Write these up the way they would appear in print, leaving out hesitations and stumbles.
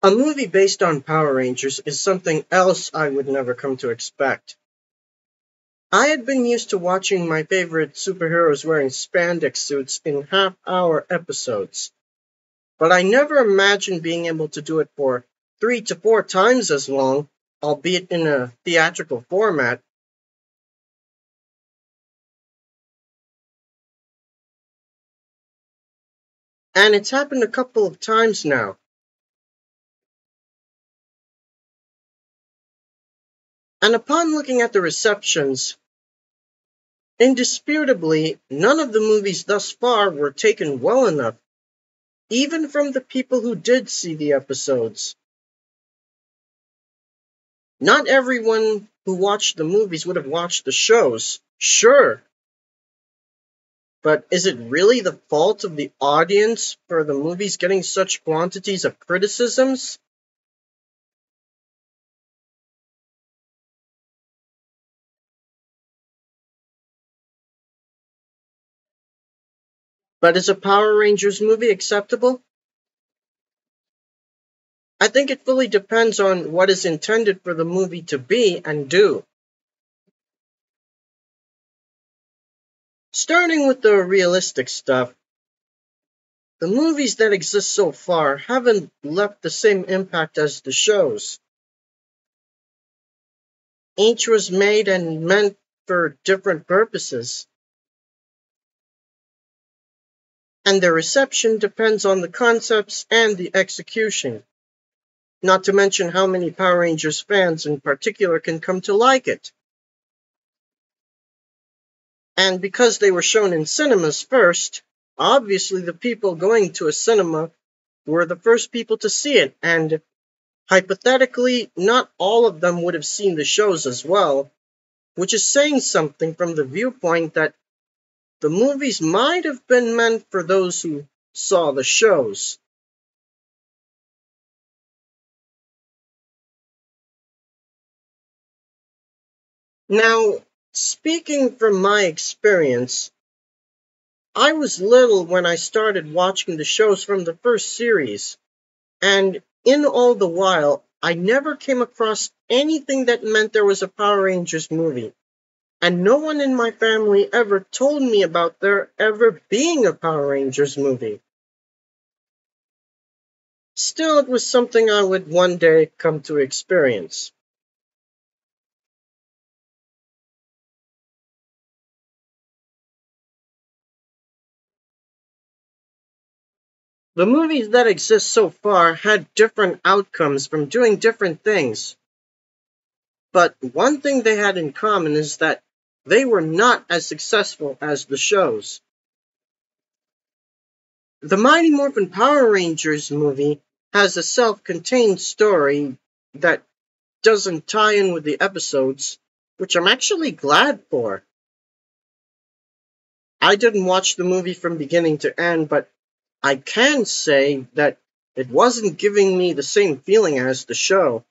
A movie based on Power Rangers is something else I would never come to expect. I had been used to watching my favorite superheroes wearing spandex suits in half-hour episodes, but I never imagined being able to do it for 3 to 4 times as long, albeit in a theatrical format. And it's happened a couple of times now. And upon looking at the receptions, indisputably, none of the movies thus far were taken well enough, even from the people who did see the episodes. Not everyone who watched the movies would have watched the shows, sure, but is it really the fault of the audience for the movies getting such quantities of criticisms? But is a Power Rangers movie acceptable? I think it fully depends on what is intended for the movie to be and do. Starting with the realistic stuff, the movies that exist so far haven't left the same impact as the shows. Each was made and meant for different purposes, and the reception depends on the concepts and the execution, not to mention how many Power Rangers fans in particular can come to like it. And because they were shown in cinemas first, obviously the people going to a cinema were the first people to see it, and hypothetically, not all of them would have seen the shows as well, which is saying something from the viewpoint that the movies might have been meant for those who saw the shows. Now, speaking from my experience, I was little when I started watching the shows from the first series, and in all the while, I never came across anything that meant there was a Power Rangers movie. And no one in my family ever told me about there ever being a Power Rangers movie. Still, it was something I would one day come to experience. The movies that exist so far had different outcomes from doing different things. But one thing they had in common is that they were not as successful as the shows. The Mighty Morphin Power Rangers movie has a self-contained story that doesn't tie in with the episodes, which I'm actually glad for. I didn't watch the movie from beginning to end, but I can say that it wasn't giving me the same feeling as the show.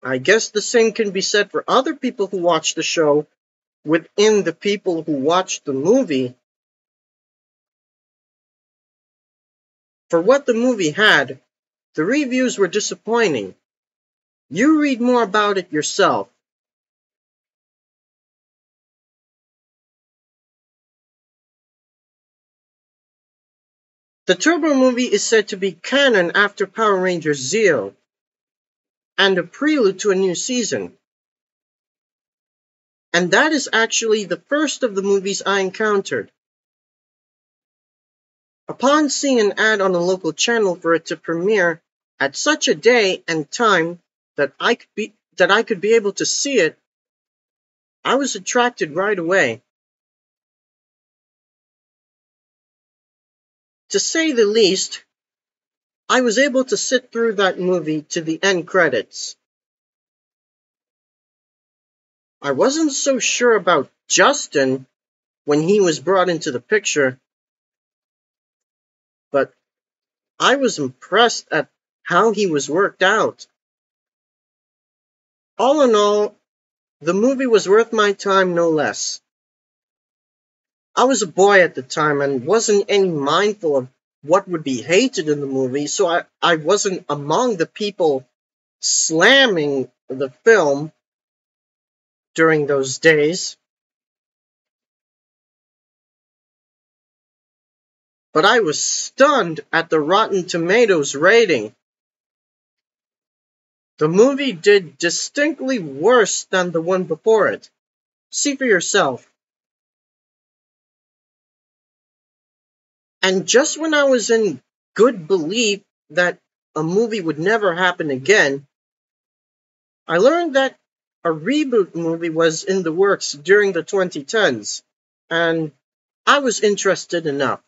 I guess the same can be said for other people who watch the show within the people who watched the movie. For what the movie had, the reviews were disappointing. You read more about it yourself. The Turbo movie is said to be canon after Power Rangers Zeo, and a prelude to a new season. And that is actually the first of the movies I encountered. Upon seeing an ad on a local channel for it to premiere at such a day and time that I could be able to see it, I was attracted right away. To say the least, I was able to sit through that movie to the end credits. I wasn't so sure about Justin when he was brought into the picture, but I was impressed at how he was worked out. All in all, the movie was worth my time no less. I was a boy at the time and wasn't any mindful of what would be hated in the movie, so I wasn't among the people slamming the film during those days. But I was stunned at the Rotten Tomatoes rating. The movie did distinctly worse than the one before it. See for yourself. And just when I was in good belief that a movie would never happen again, I learned that a reboot movie was in the works during the 2010s, and I was interested enough.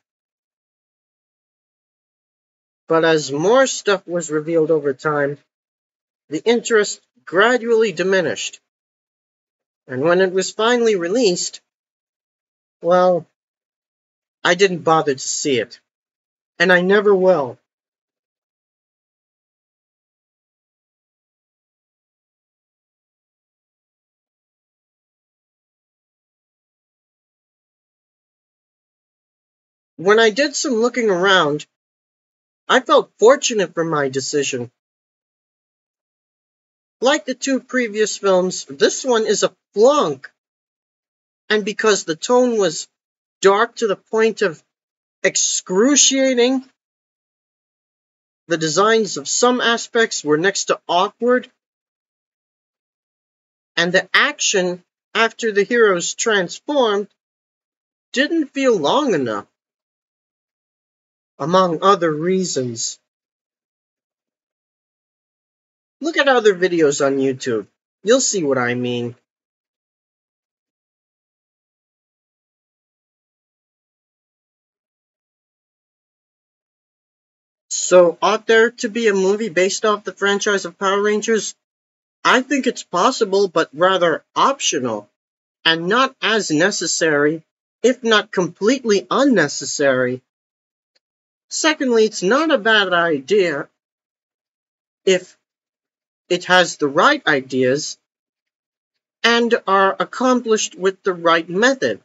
But as more stuff was revealed over time, the interest gradually diminished. And when it was finally released, well, I didn't bother to see it. And I never will. When I did some looking around, I felt fortunate for my decision. Like the two previous films, this one is a flunk. And because the tone was dark to the point of excruciating, the designs of some aspects were next to awkward, and the action after the heroes transformed didn't feel long enough, among other reasons. Look at other videos on YouTube. You'll see what I mean. So, ought there to be a movie based off the franchise of Power Rangers? I think it's possible, but rather optional, and not as necessary, if not completely unnecessary. Secondly, it's not a bad idea if it has the right ideas and are accomplished with the right method.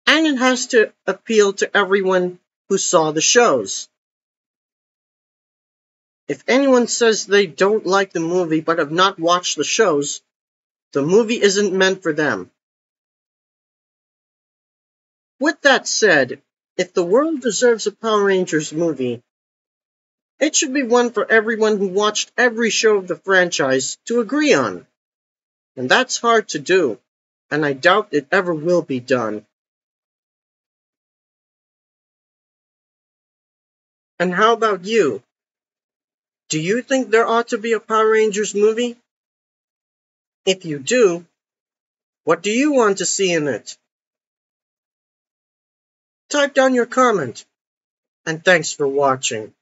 And it has to appeal to everyone who saw the shows. If anyone says they don't like the movie but have not watched the shows, the movie isn't meant for them. With that said, if the world deserves a Power Rangers movie, it should be one for everyone who watched every show of the franchise to agree on. And that's hard to do, and I doubt it ever will be done. And how about you? Do you think there ought to be a Power Rangers movie? If you do, what do you want to see in it? Type down your comment, and thanks for watching.